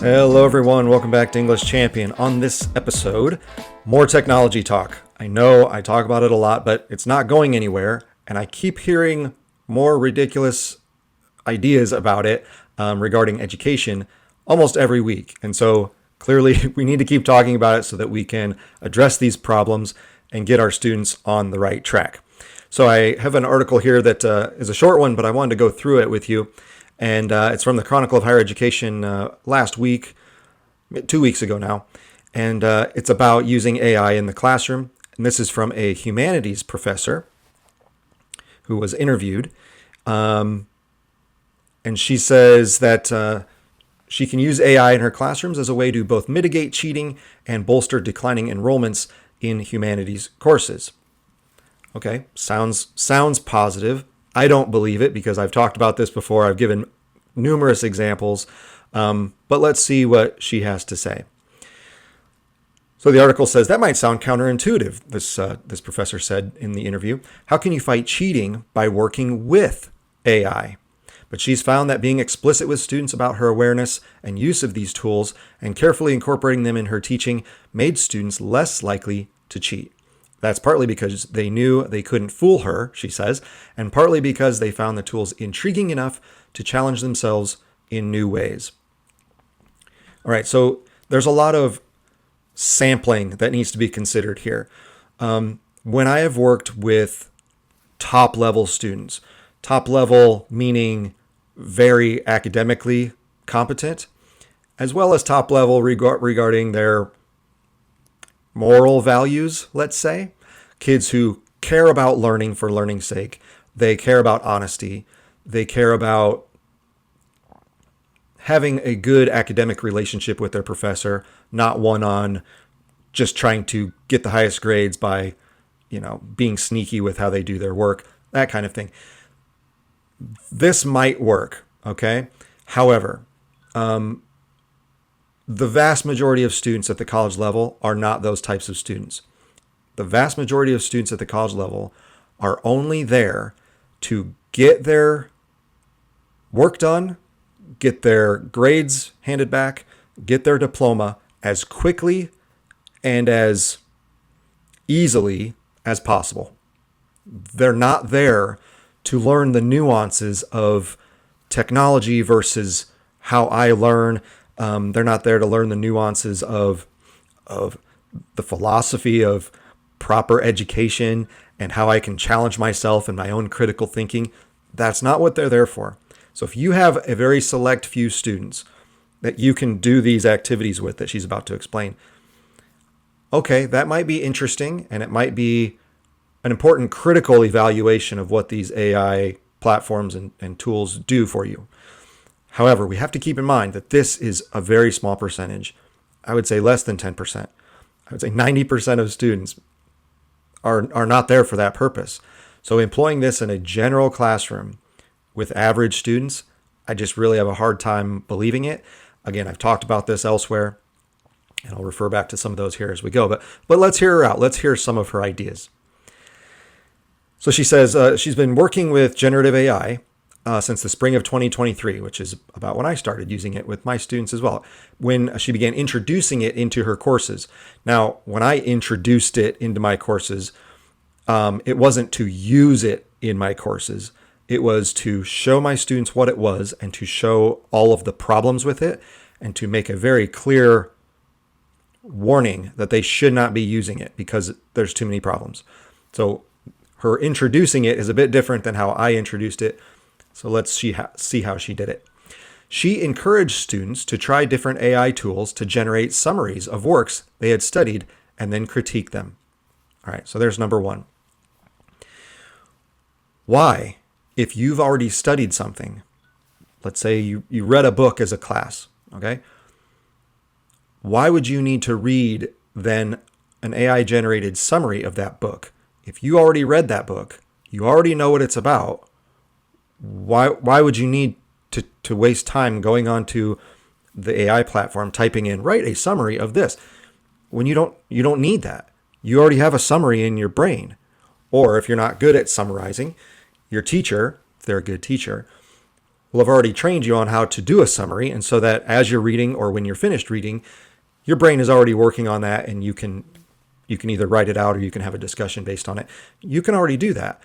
Hello everyone, welcome back to English Champion. On this episode, more technology talk. I know I talk about it a lot, but it's not going anywhere, and I keep hearing more ridiculous ideas about it regarding education almost every week. And so clearly we need to keep talking about it so that we can address these problems and get our students on the right track. So I have an article here that is a short one, but I wanted to go through it with you. And it's from the Chronicle of Higher Education last week, 2 weeks ago now. And it's about using AI in the classroom. And this is from a humanities professor who was interviewed. And she says that she can use AI in her classrooms as a way to both mitigate cheating and bolster declining enrollments in humanities courses. Okay, sounds positive. I don't believe it because I've talked about this before. I've given numerous examples, but let's see what she has to say. So the article says that might sound counterintuitive, this professor said in the interview. How can you fight cheating by working with AI? But she's found that being explicit with students about her awareness and use of these tools and carefully incorporating them in her teaching made students less likely to cheat. That's partly because they knew they couldn't fool her, she says, and partly because they found the tools intriguing enough to challenge themselves in new ways. All right, so there's a lot of sampling that needs to be considered here. When I have worked with top-level students, top level meaning very academically competent, as well as top level regarding their moral values, let's say. Kids who care about learning for learning's sake. They care about honesty. They care about having a good academic relationship with their professor, not one on just trying to get the highest grades by, being sneaky with how they do their work, that kind of thing. This might work, okay? However, the vast majority of students at the college level are not those types of students. The vast majority of students at the college level are only there to get their work done, get their grades handed back, get their diploma as quickly and as easily as possible. They're not there to learn the nuances of technology versus how I learn. They're not there to learn the nuances of the philosophy of proper education and how I can challenge myself and my own critical thinking. That's not what they're there for. So if you have a very select few students that you can do these activities with that she's about to explain, okay, that might be interesting and it might be an important critical evaluation of what these AI platforms and tools do for you. However, we have to keep in mind that this is a very small percentage. I would say less than 10%. I would say 90% of students are not there for that purpose. So employing this in a general classroom with average students, I just really have a hard time believing it. Again, I've talked about this elsewhere, and I'll refer back to some of those here as we go. But let's hear her out. Let's hear some of her ideas. So she says she's been working with generative AI since the spring of 2023, which is about when I started using it with my students as well, when she began introducing it into her courses. Now, when I introduced it into my courses, it wasn't to use it in my courses. It was to show my students what it was and to show all of the problems with it and to make a very clear warning that they should not be using it because there's too many problems. So her introducing it is a bit different than how I introduced it. So let's see how she did it. She encouraged students to try different AI tools to generate summaries of works they had studied and then critique them. All right, so there's number one. Why, if you've already studied something, let's say you read a book as a class, okay? Why would you need to read then an AI-generated summary of that book? If you already read that book, you already know what it's about, why would you need to waste time going onto the AI platform, typing in, write a summary of this, when you don't need that? You already have a summary in your brain. Or if you're not good at summarizing, your teacher, if they're a good teacher, Well, I've already trained you on how to do a summary, and so that as you're reading or when you're finished reading, your brain is already working on that, and you can either write it out or you can have a discussion based on it. You can already do that.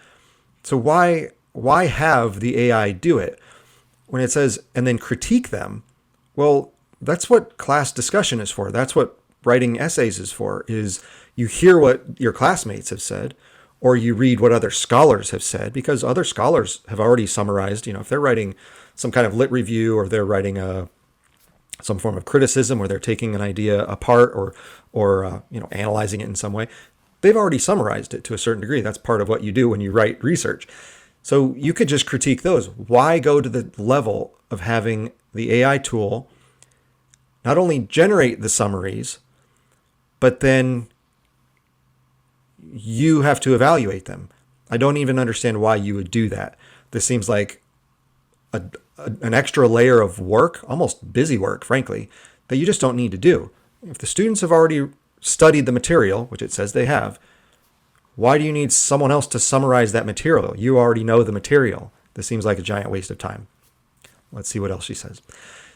So why have the AI do it? When it says, and then critique them, well, that's what class discussion is for. That's what writing essays is for, is you hear what your classmates have said, or you read what other scholars have said, because other scholars have already summarized, if they're writing some kind of lit review, or they're writing some form of criticism, where they're taking an idea apart or analyzing it in some way, they've already summarized it to a certain degree. That's part of what you do when you write research. So you could just critique those. Why go to the level of having the AI tool not only generate the summaries, but then you have to evaluate them? I don't even understand why you would do that. This seems like an extra layer of work, almost busy work, frankly, that you just don't need to do. If the students have already studied the material, which it says they have, why do you need someone else to summarize that material? You already know the material. This seems like a giant waste of time. Let's see what else she says.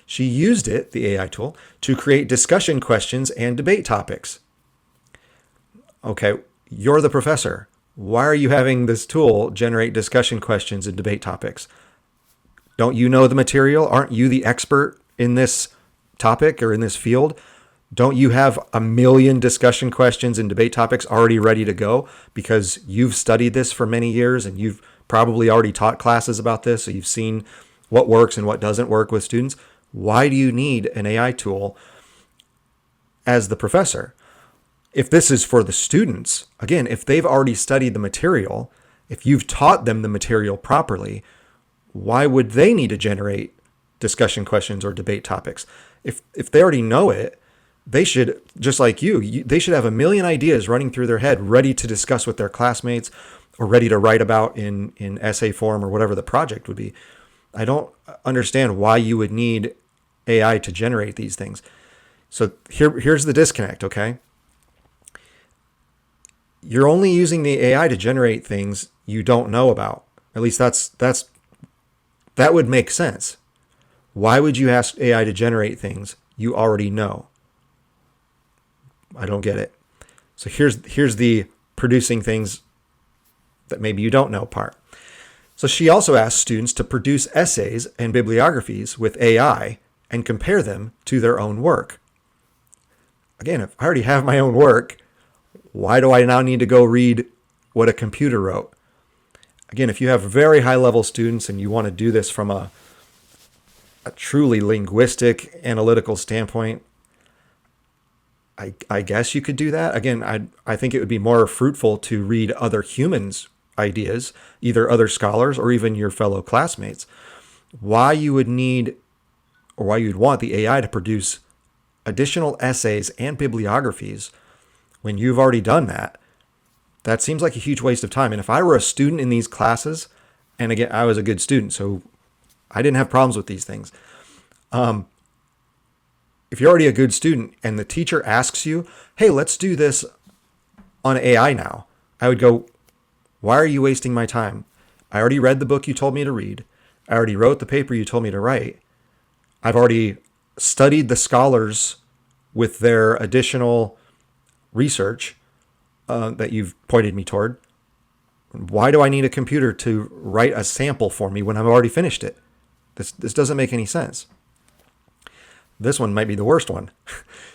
She used it, the AI tool, to create discussion questions and debate topics. Okay, you're the professor. Why are you having this tool generate discussion questions and debate topics? Don't you know the material? Aren't you the expert in this topic or in this field? Don't you have a million discussion questions and debate topics already ready to go because you've studied this for many years and you've probably already taught classes about this, so you've seen what works and what doesn't work with students? Why do you need an AI tool as the professor? If this is for the students, again, if they've already studied the material, if you've taught them the material properly, why would they need to generate discussion questions or debate topics? If they already know it, they should, just like they should have a million ideas running through their head, ready to discuss with their classmates or ready to write about in essay form or whatever the project would be. I don't understand why you would need AI to generate these things. So here's the disconnect, okay? You're only using the AI to generate things you don't know about. At least that would make sense. Why would you ask AI to generate things you already know? I don't get it. So here's the producing things that maybe you don't know part. So she also asked students to produce essays and bibliographies with AI and compare them to their own work. Again, if I already have my own work, why do I now need to go read what a computer wrote? Again, if you have very high level students and you want to do this from a truly linguistic, analytical standpoint, I guess you could do that. Again, I think it would be more fruitful to read other humans' ideas, either other scholars or even your fellow classmates. Why you would need, or why you'd want the AI to produce additional essays and bibliographies when you've already done that seems like a huge waste of time. And if I were a student in these classes, and again, I was a good student, so I didn't have problems with these things. If you're already a good student and the teacher asks you, hey, let's do this on AI now, I would go, why are you wasting my time? I already read the book you told me to read. I already wrote the paper you told me to write. I've already studied the scholars with their additional research that you've pointed me toward. Why do I need a computer to write a sample for me when I've already finished it? This doesn't make any sense. This one might be the worst one.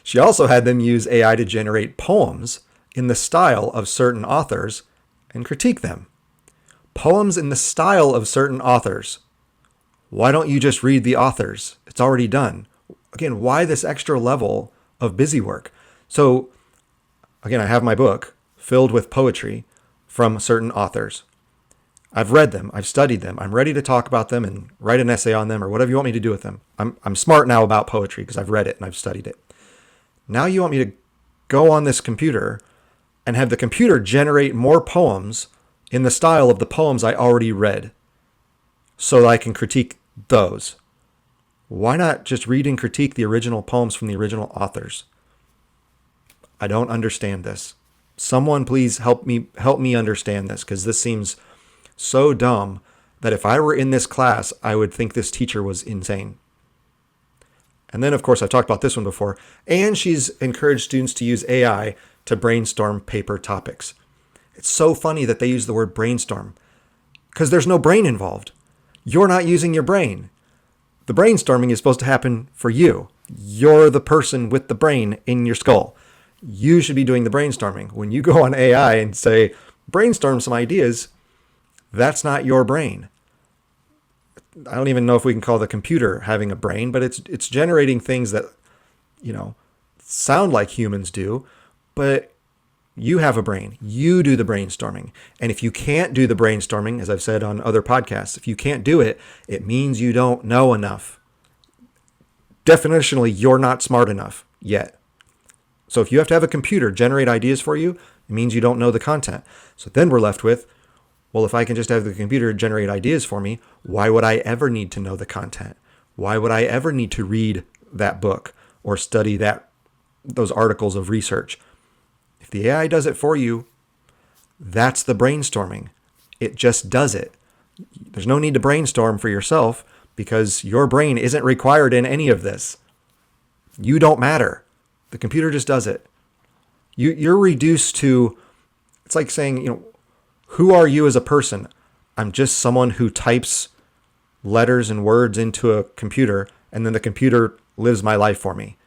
She also had them use AI to generate poems in the style of certain authors and critique them. Poems in the style of certain authors. Why don't you just read the authors? It's already done. Again, why this extra level of busy work? So, again, I have my book filled with poetry from certain authors. I've read them. I've studied them. I'm ready to talk about them and write an essay on them or whatever you want me to do with them. I'm smart now about poetry because I've read it and I've studied it. Now you want me to go on this computer and have the computer generate more poems in the style of the poems I already read so that I can critique those. Why not just read and critique the original poems from the original authors? I don't understand this. Someone please help me understand this, because this seems so dumb that if I were in this class, I would think this teacher was insane. And then, of course, I've talked about this one before. And she's encouraged students to use AI to brainstorm paper topics. It's so funny that they use the word brainstorm because there's no brain involved. You're not using your brain. The brainstorming is supposed to happen for you. You're the person with the brain in your skull. You should be doing the brainstorming. When you go on AI and say, brainstorm some ideas, that's not your brain. I don't even know if we can call the computer having a brain, but it's generating things that, sound like humans do, but you have a brain. You do the brainstorming. And if you can't do the brainstorming, as I've said on other podcasts, if you can't do it, it means you don't know enough. Definitionally, you're not smart enough yet. So if you have to have a computer generate ideas for you, it means you don't know the content. So then we're left with, well, if I can just have the computer generate ideas for me, why would I ever need to know the content? Why would I ever need to read that book or study those articles of research? If the AI does it for you, that's the brainstorming. It just does it. There's no need to brainstorm for yourself because your brain isn't required in any of this. You don't matter. The computer just does it. You're reduced to, it's like saying, who are you as a person? I'm just someone who types letters and words into a computer, and then the computer lives my life for me.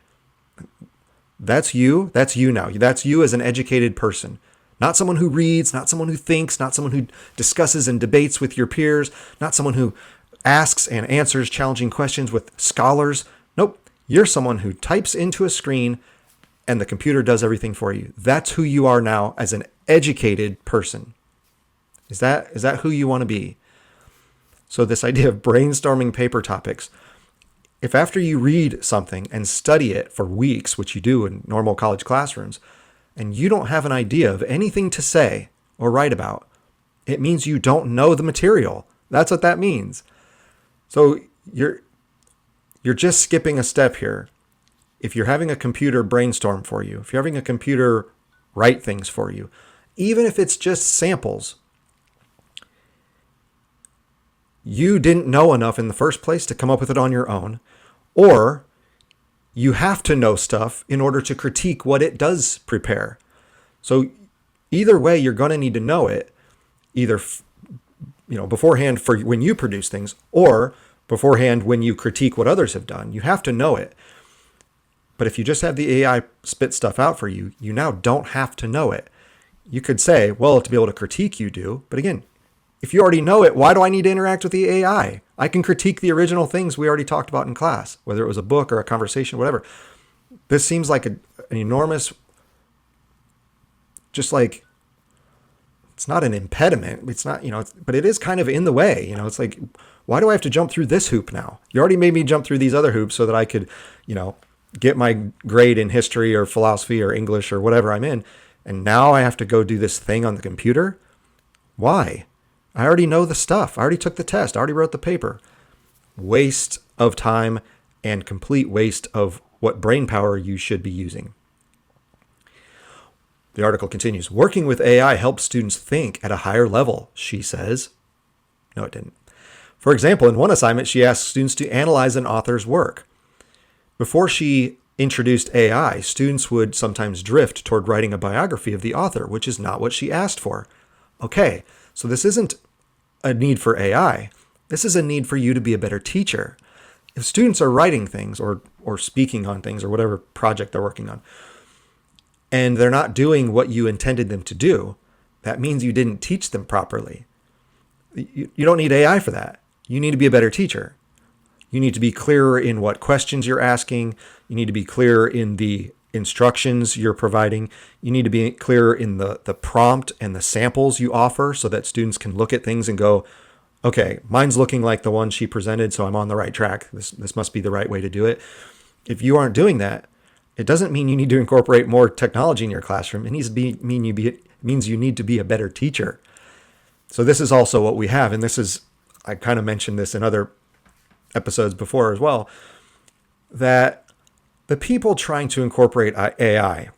That's you. That's you now. That's you as an educated person. Not someone who reads, not someone who thinks, not someone who discusses and debates with your peers, not someone who asks and answers challenging questions with scholars. Nope. You're someone who types into a screen and the computer does everything for you. That's who you are now as an educated person. Is that who you want to be? So this idea of brainstorming paper topics, if after you read something and study it for weeks, which you do in normal college classrooms, and you don't have an idea of anything to say or write about, it means you don't know the material. That's what that means. So you're just skipping a step here. If you're having a computer brainstorm for you, if you're having a computer write things for you, even if it's just samples, you didn't know enough in the first place to come up with it on your own, or you have to know stuff in order to critique what it does prepare. So either way, you're going to need to know it, either beforehand for when you produce things, or beforehand when you critique what others have done. You have to know it. But if you just have the AI spit stuff out for you, you now don't have to know it. You could say, well, to be able to critique, you do. But again, if you already know it, why do I need to interact with the AI? I can critique the original things we already talked about in class, whether it was a book or a conversation, whatever. This seems like an enormous, just like, it's not an impediment. It's not, but it is kind of in the way. It's like, why do I have to jump through this hoop now? You already made me jump through these other hoops so that I could, get my grade in history or philosophy or English or whatever I'm in. And now I have to go do this thing on the computer? Why? I already know the stuff. I already took the test. I already wrote the paper. Waste of time and complete waste of what brain power you should be using. The article continues. Working with AI helps students think at a higher level, she says. No, it didn't. For example, in one assignment, she asked students to analyze an author's work. Before she introduced AI, students would sometimes drift toward writing a biography of the author, which is not what she asked for. Okay, so this isn't a need for AI. This is a need for you to be a better teacher. If students are writing things or speaking on things or whatever project they're working on, and they're not doing what you intended them to do, that means you didn't teach them properly. You don't need AI for that. You need to be a better teacher. You need to be clearer in what questions you're asking. You need to be clearer in the instructions you're providing. You need to be clearer in the prompt and the samples you offer so that students can look at things and go, okay, mine's looking like the one she presented, so I'm on the right track. This must be the right way to do it. If you aren't doing that, it doesn't mean you need to incorporate more technology in your classroom. It means you need to be a better teacher. So this is also what we have. And I kind of mentioned this in other episodes before as well, that the people trying to incorporate AI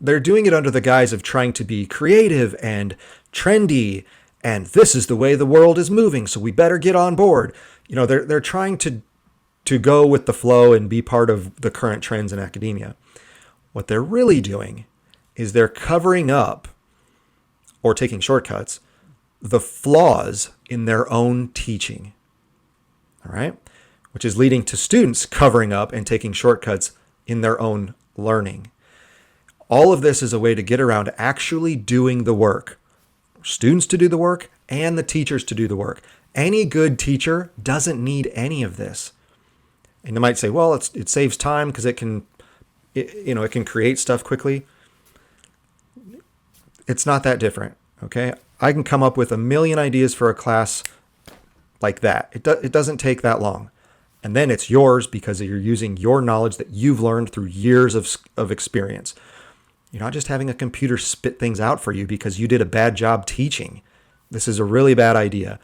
they're doing it under the guise of trying to be creative and trendy, and this is the way the world is moving, so we better get on board. They're trying to go with the flow and be part of the current trends in academia. What they're really doing is they're covering up or taking shortcuts the flaws in their own teaching. All right? Which is leading to students covering up and taking shortcuts in their own learning. All of this is a way to get around actually doing the work. Students to do the work and the teachers to do the work. Any good teacher doesn't need any of this. And you might say, well, it saves time because it can create stuff quickly. It's not that different, okay? I can come up with a million ideas for a class like that. It doesn't take that long. And then it's yours because you're using your knowledge that you've learned through years of experience. You're not just having a computer spit things out for you because you did a bad job teaching. This is a really bad idea.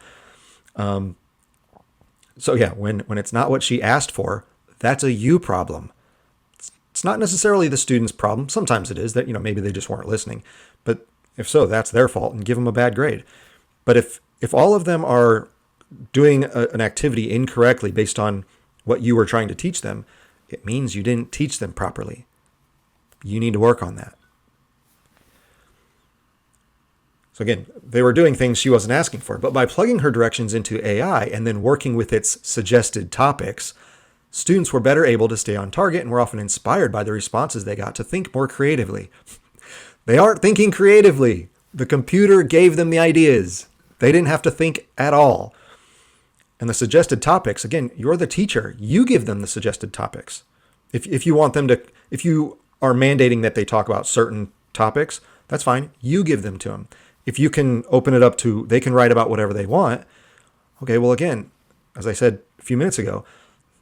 So yeah, when it's not what she asked for, that's a you problem. It's not necessarily the student's problem. Sometimes it is that, maybe they just weren't listening. But if so, that's their fault and give them a bad grade. But if all of them are doing an activity incorrectly based on what you were trying to teach them, it means you didn't teach them properly. You need to work on that. So again, they were doing things she wasn't asking for, but by plugging her directions into AI and then working with its suggested topics, students were better able to stay on target and were often inspired by the responses they got to think more creatively. They aren't thinking creatively. The computer gave them the ideas. They didn't have to think at all. And the suggested topics, again, you're the teacher. You give them the suggested topics. If you want them to, if you are mandating that they talk about certain topics, that's fine. You give them to them. If you can open it up to, they can write about whatever they want. Okay, well, again, as I said a few minutes ago,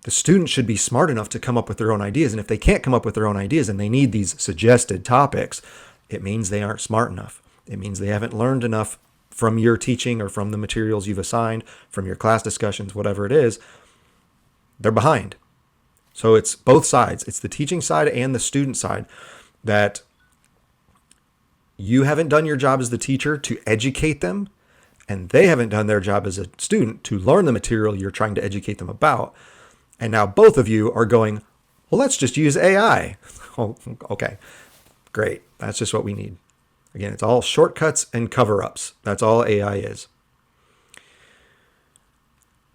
the student should be smart enough to come up with their own ideas. And if they can't come up with their own ideas and they need these suggested topics, it means they aren't smart enough. It means they haven't learned enough from your teaching or from the materials you've assigned, from your class discussions, whatever it is. They're behind. So it's both sides. It's the teaching side and the student side that you haven't done your job as the teacher to educate them, and they haven't done their job as a student to learn the material you're trying to educate them about. And now both of you are going, well, let's just use AI. Oh, okay, great. That's just what we need. Again, it's all shortcuts and cover-ups. That's all AI is.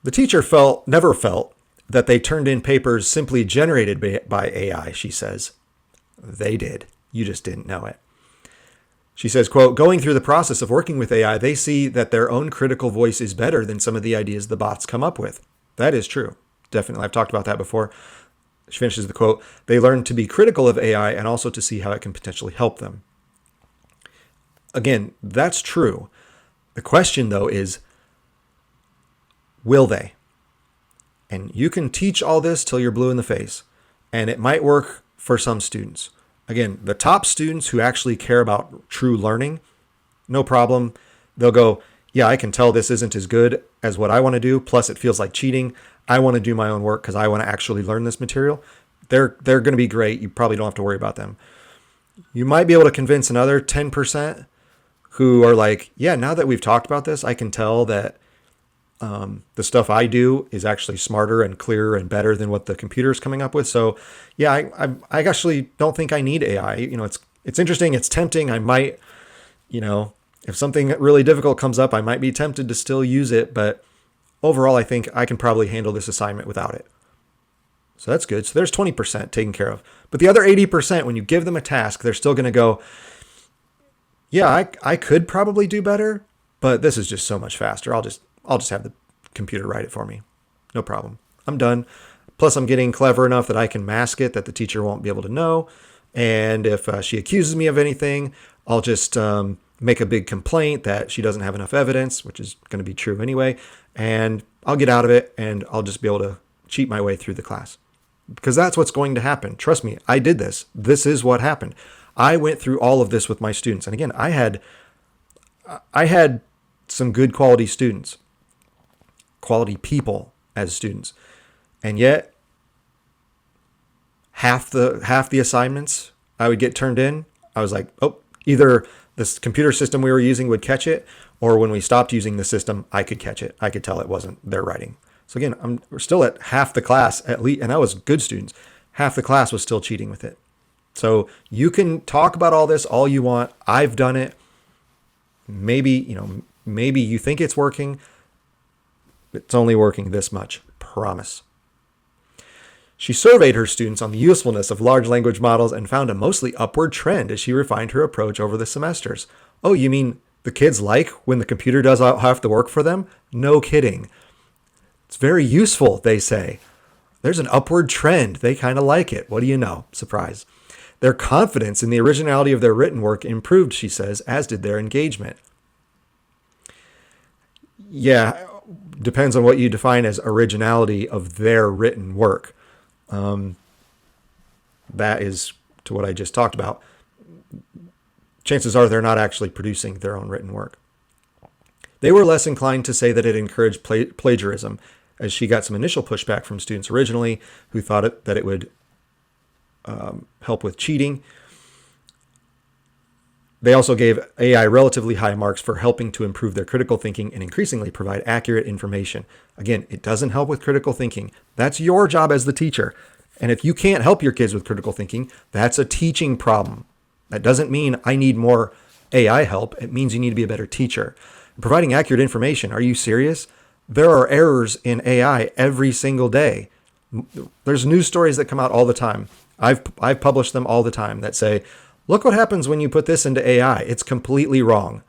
The teacher never felt that they turned in papers simply generated by AI, she says. They did. You just didn't know it. She says, quote, going through the process of working with AI, they see that their own critical voice is better than some of the ideas the bots come up with. That is true. Definitely. I've talked about that before. She finishes the quote, they learn to be critical of AI and also to see how it can potentially help them. Again, that's true. The question, though, is, will they? And you can teach all this till you're blue in the face, and it might work for some students. Again, the top students who actually care about true learning, no problem. They'll go, yeah, I can tell this isn't as good as what I want to do. Plus, it feels like cheating. I want to do my own work because I want to actually learn this material. They're going to be great. You probably don't have to worry about them. You might be able to convince another 10% who are like, yeah, now that we've talked about this, I can tell that the stuff I do is actually smarter and clearer and better than what the computer is coming up with. So yeah, I actually don't think I need AI. It's interesting. It's tempting. I might, if something really difficult comes up, I might be tempted to still use it. But overall, I think I can probably handle this assignment without it. So that's good. So there's 20% taken care of. But the other 80%, when you give them a task, they're still going to go, yeah, I could probably do better, but this is just so much faster. I'll just have the computer write it for me. No problem. I'm done. Plus, I'm getting clever enough that I can mask it, that the teacher won't be able to know. And if she accuses me of anything, I'll just make a big complaint that she doesn't have enough evidence, which is going to be true anyway. And I'll get out of it, and I'll just be able to cheat my way through the class. Because that's what's going to happen. Trust me, I did this. This is what happened. I went through all of this with my students. And again, I had some good quality students, quality people as students. And yet half the assignments I would get turned in, I was like, oh, either this computer system we were using would catch it, or when we stopped using the system, I could catch it. I could tell it wasn't their writing. So again, we're still at half the class at least, and that was good students. Half the class was still cheating with it. So you can talk about all this all you want. I've done it. Maybe you think it's working. It's only working this much. Promise. She surveyed her students on the usefulness of large language models and found a mostly upward trend as she refined her approach over the semesters. Oh, you mean the kids like when the computer does half the work for them? No kidding. It's very useful, they say. There's an upward trend. They kind of like it. What do you know? Surprise. Their confidence in the originality of their written work improved, she says, as did their engagement. Yeah, depends on what you define as originality of their written work. That is to what I just talked about. Chances are they're not actually producing their own written work. They were less inclined to say that it encouraged plagiarism, as she got some initial pushback from students originally who thought that it would help with cheating. They also gave AI relatively high marks for helping to improve their critical thinking and increasingly provide accurate information. Again, it doesn't help with critical thinking. That's your job as the teacher. And if you can't help your kids with critical thinking, that's a teaching problem. That doesn't mean I need more AI help. It means you need to be a better teacher. Providing accurate information. Are you serious? There are errors in AI every single day. There's news stories that come out all the time. I've published them all the time that say, look what happens when you put this into AI. It's completely wrong.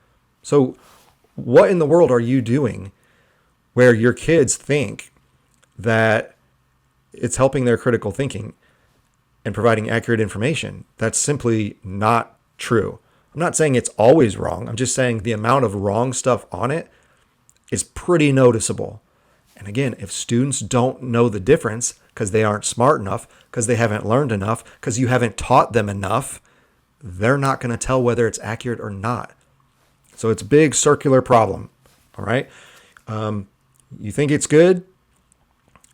So what in the world are you doing where your kids think that it's helping their critical thinking and providing accurate information? That's simply not true. I'm not saying it's always wrong. I'm just saying the amount of wrong stuff on it is pretty noticeable. And again, if students don't know the difference because they aren't smart enough, because they haven't learned enough, because you haven't taught them enough, they're not going to tell whether it's accurate or not. So it's a big circular problem. All right. You think it's good.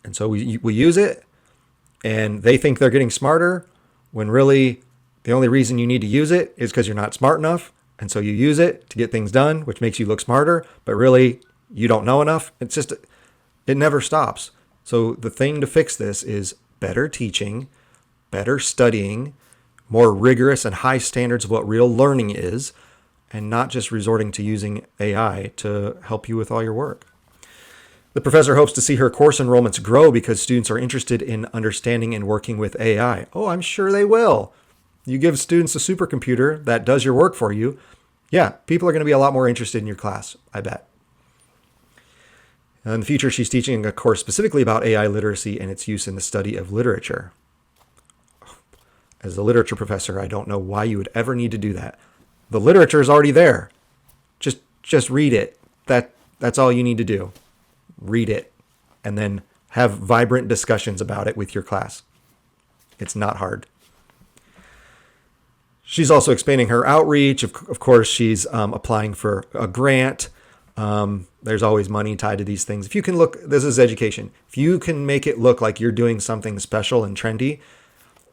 And so we use it, and they think they're getting smarter when really the only reason you need to use it is because you're not smart enough. And so you use it to get things done, which makes you look smarter, but really you don't know enough. It's just, it never stops. So the thing to fix this is better teaching, better studying, more rigorous and high standards of what real learning is, and not just resorting to using AI to help you with all your work. The professor hopes to see her course enrollments grow because students are interested in understanding and working with AI. Oh, I'm sure they will. You give students a supercomputer that does your work for you. Yeah, people are going to be a lot more interested in your class, I bet. In the future, she's teaching a course specifically about AI literacy and its use in the study of literature. As a literature professor, I don't know why you would ever need to do that. The literature is already there. Just read it. That's all you need to do. Read it, and then have vibrant discussions about it with your class. It's not hard. She's also expanding her outreach. Of course, she's applying for a grant. There's always money tied to these things. If you can look, this is education. If you can make it look like you're doing something special and trendy,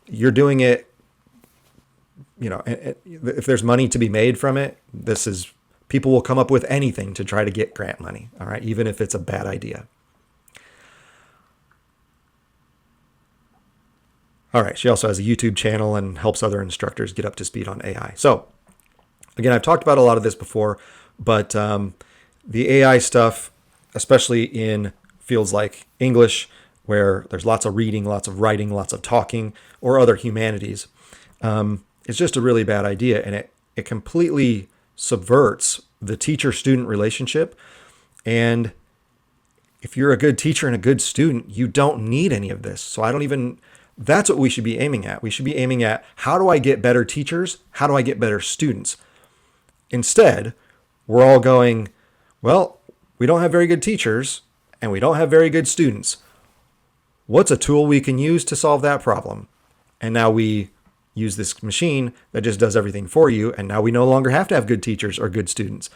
you're doing it, if there's money to be made from it, people will come up with anything to try to get grant money. All right. Even if it's a bad idea. All right. She also has a YouTube channel and helps other instructors get up to speed on AI. So again, I've talked about a lot of this before, but the AI stuff, especially in fields like English, where there's lots of reading, lots of writing, lots of talking, or other humanities, it's just a really bad idea. And it completely subverts the teacher-student relationship. And if you're a good teacher and a good student, you don't need any of this. So that's what we should be aiming at. We should be aiming at, how do I get better teachers? How do I get better students? Instead, we're all going, well, we don't have very good teachers and we don't have very good students. What's a tool we can use to solve that problem? And now we use this machine that just does everything for you. And now we no longer have to have good teachers or good students.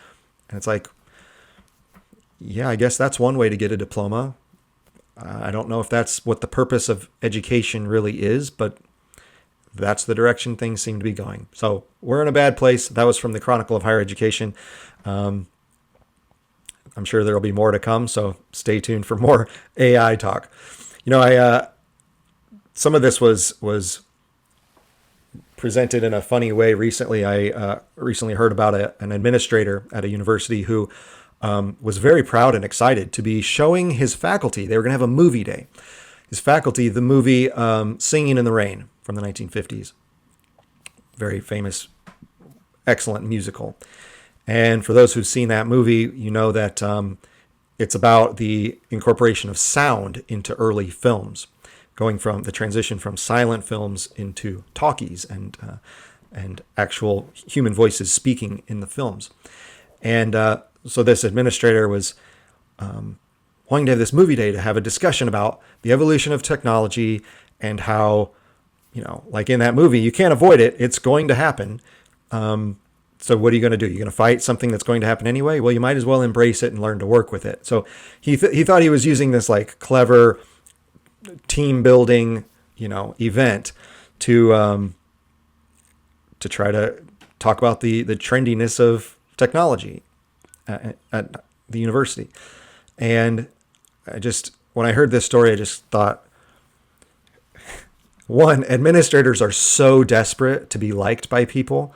And it's like, yeah, I guess that's one way to get a diploma. I don't know if that's what the purpose of education really is, but that's the direction things seem to be going. So we're in a bad place. That was from the Chronicle of Higher Education. I'm sure there'll be more to come, so stay tuned for more AI talk. Some of this was presented in a funny way recently. I recently heard about an administrator at a university who was very proud and excited to be showing his faculty. They were going to have a movie day. His faculty, the movie Singing in the Rain from the 1950s. Very famous, excellent musical. And for those who've seen that movie, you know that it's about the incorporation of sound into early films, going from the transition from silent films into talkies and actual human voices speaking in the films. And so this administrator was wanting to have this movie day to have a discussion about the evolution of technology and how, like in that movie, you can't avoid it. It's going to happen. So what are you going to do? You're going to fight something that's going to happen anyway? Well, you might as well embrace it and learn to work with it. So he thought he was using this like clever team building, event to try to talk about the trendiness of technology at the university. And when I heard this story, I just thought, one, administrators are so desperate to be liked by people.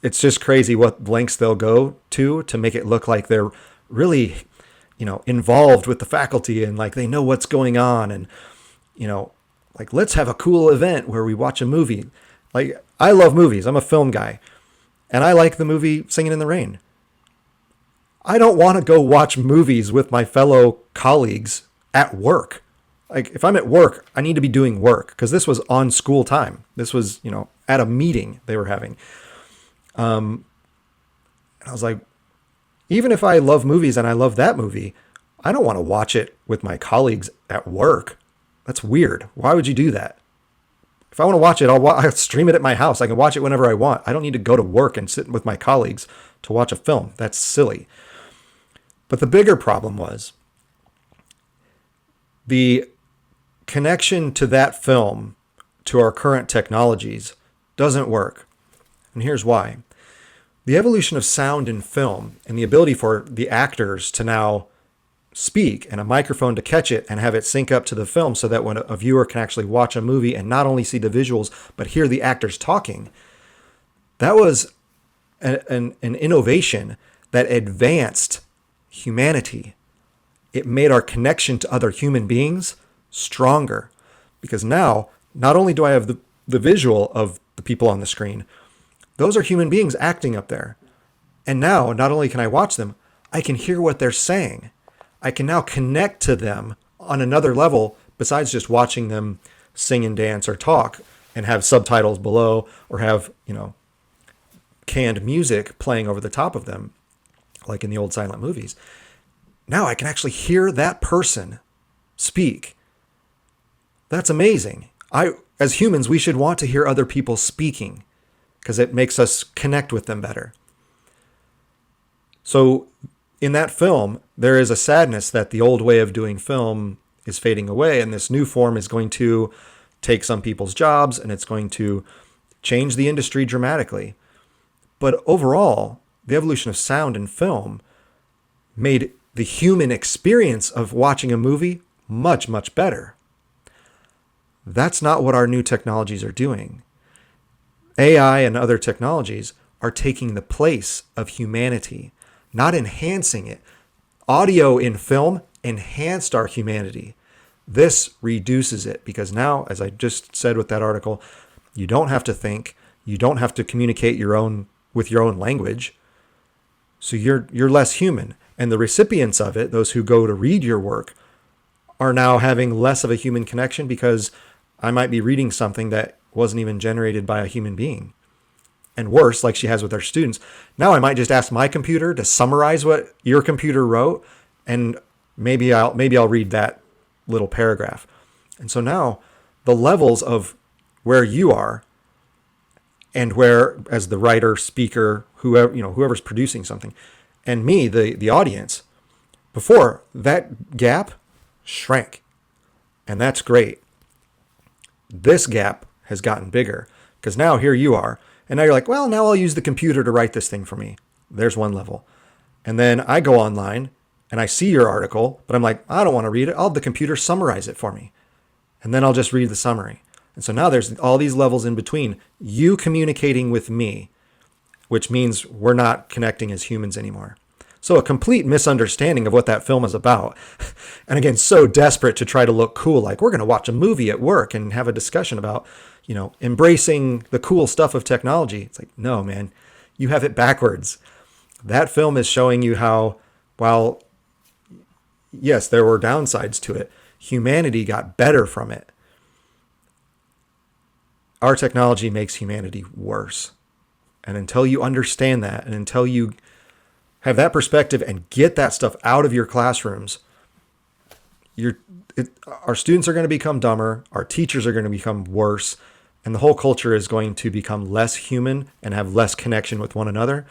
It's just crazy what lengths they'll go to make it look like they're really, involved with the faculty and like they know what's going on. And, like, let's have a cool event where we watch a movie. Like, I love movies. I'm a film guy. And I like the movie Singing in the Rain. I don't want to go watch movies with my fellow colleagues at work. Like, if I'm at work, I need to be doing work because this was on school time. This was, at a meeting they were having. And I was like, even if I love movies and I love that movie, I don't want to watch it with my colleagues at work. That's weird. Why would you do that? If I want to watch it, I'll stream it at my house. I can watch it whenever I want. I don't need to go to work and sit with my colleagues to watch a film. That's silly. But the bigger problem was the connection to that film to our current technologies doesn't work. And here's why. The evolution of sound in film and the ability for the actors to now speak and a microphone to catch it and have it sync up to the film so that when a viewer can actually watch a movie and not only see the visuals, but hear the actors talking, that was an innovation that advanced humanity. It made our connection to other human beings stronger because now not only do I have the visual of the people on the screen, those are human beings acting up there. And now not only can I watch them, I can hear what they're saying. I can now connect to them on another level besides just watching them sing and dance or talk and have subtitles below or have, canned music playing over the top of them, like in the old silent movies. Now I can actually hear that person speak. That's amazing. As humans, we should want to hear other people speaking because it makes us connect with them better. So in that film, there is a sadness that the old way of doing film is fading away, and this new form is going to take some people's jobs, and it's going to change the industry dramatically. But overall, the evolution of sound and film made the human experience of watching a movie much, much better. That's not what our new technologies are doing. AI and other technologies are taking the place of humanity, not enhancing it. Audio in film enhanced our humanity. This reduces it because now, as I just said with that article, you don't have to think, you don't have to communicate with your own language. So you're less human. And the recipients of it, those who go to read your work, are now having less of a human connection because I might be reading something that wasn't even generated by a human being. And worse, like she has with her students, now I might just ask my computer to summarize what your computer wrote, and maybe I'll read that little paragraph. And so now the levels of where you are and where, as the writer, speaker, whoever's producing something, and me, the audience, before that gap shrank. And that's great. This gap has gotten bigger. Because now here you are. And now you're like, well, now I'll use the computer to write this thing for me. There's one level. And then I go online and I see your article, but I'm like, I don't want to read it. I'll have the computer summarize it for me. And then I'll just read the summary. And so now there's all these levels in between. You communicating with me, which means we're not connecting as humans anymore. So a complete misunderstanding of what that film is about. And again, so desperate to try to look cool, like we're going to watch a movie at work and have a discussion about, embracing the cool stuff of technology. It's like, no, man, you have it backwards. That film is showing you how, while, yes, there were downsides to it, humanity got better from it. Our technology makes humanity worse. And until you understand that, and until you have that perspective and get that stuff out of your classrooms, our students are going to become dumber, our teachers are going to become worse, and the whole culture is going to become less human and have less connection with one another.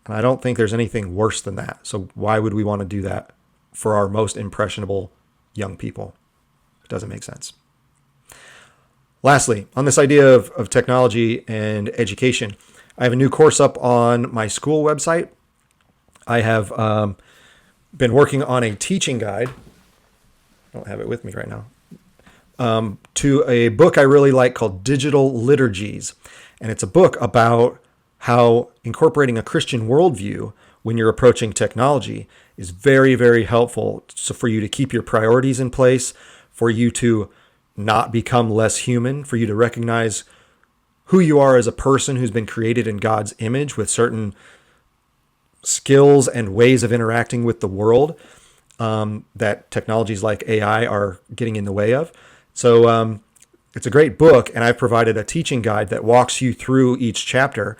And I don't think there's anything worse than that. So why would we want to do that for our most impressionable young people? It doesn't make sense. Lastly, on this idea of technology and education, I have a new course up on my school website. I have been working on a teaching guide. I don't have it with me right now. To a book I really like called Digital Liturgies. And it's a book about how incorporating a Christian worldview when you're approaching technology is very, very helpful. So for you to keep your priorities in place, for you to not become less human, for you to recognize who you are as a person who's been created in God's image with certain skills and ways of interacting with the world that technologies like AI are getting in the way of. So it's a great book, and I've provided a teaching guide that walks you through each chapter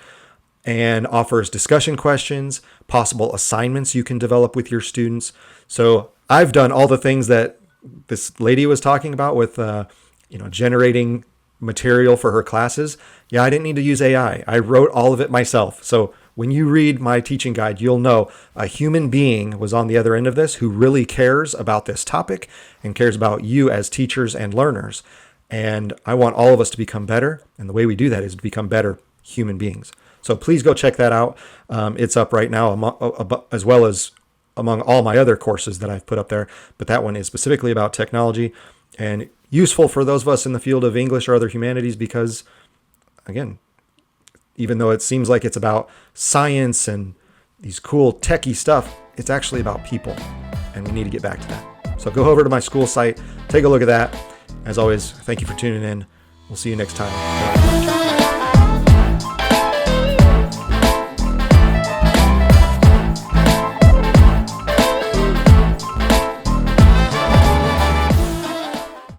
and offers discussion questions, possible assignments you can develop with your students. So I've done all the things that this lady was talking about with, generating material for her classes. Yeah, I didn't need to use AI. I wrote all of it myself. So when you read my teaching guide, you'll know a human being was on the other end of this who really cares about this topic and cares about you as teachers and learners. And I want all of us to become better. And the way we do that is to become better human beings. So please go check that out. It's up right now, as well as among all my other courses that I've put up there. But that one is specifically about technology and useful for those of us in the field of English or other humanities because, again, even though it seems like it's about science and these cool techie stuff, it's actually about people. And we need to get back to that. So go over to my school site, take a look at that. As always, thank you for tuning in. We'll see you next time.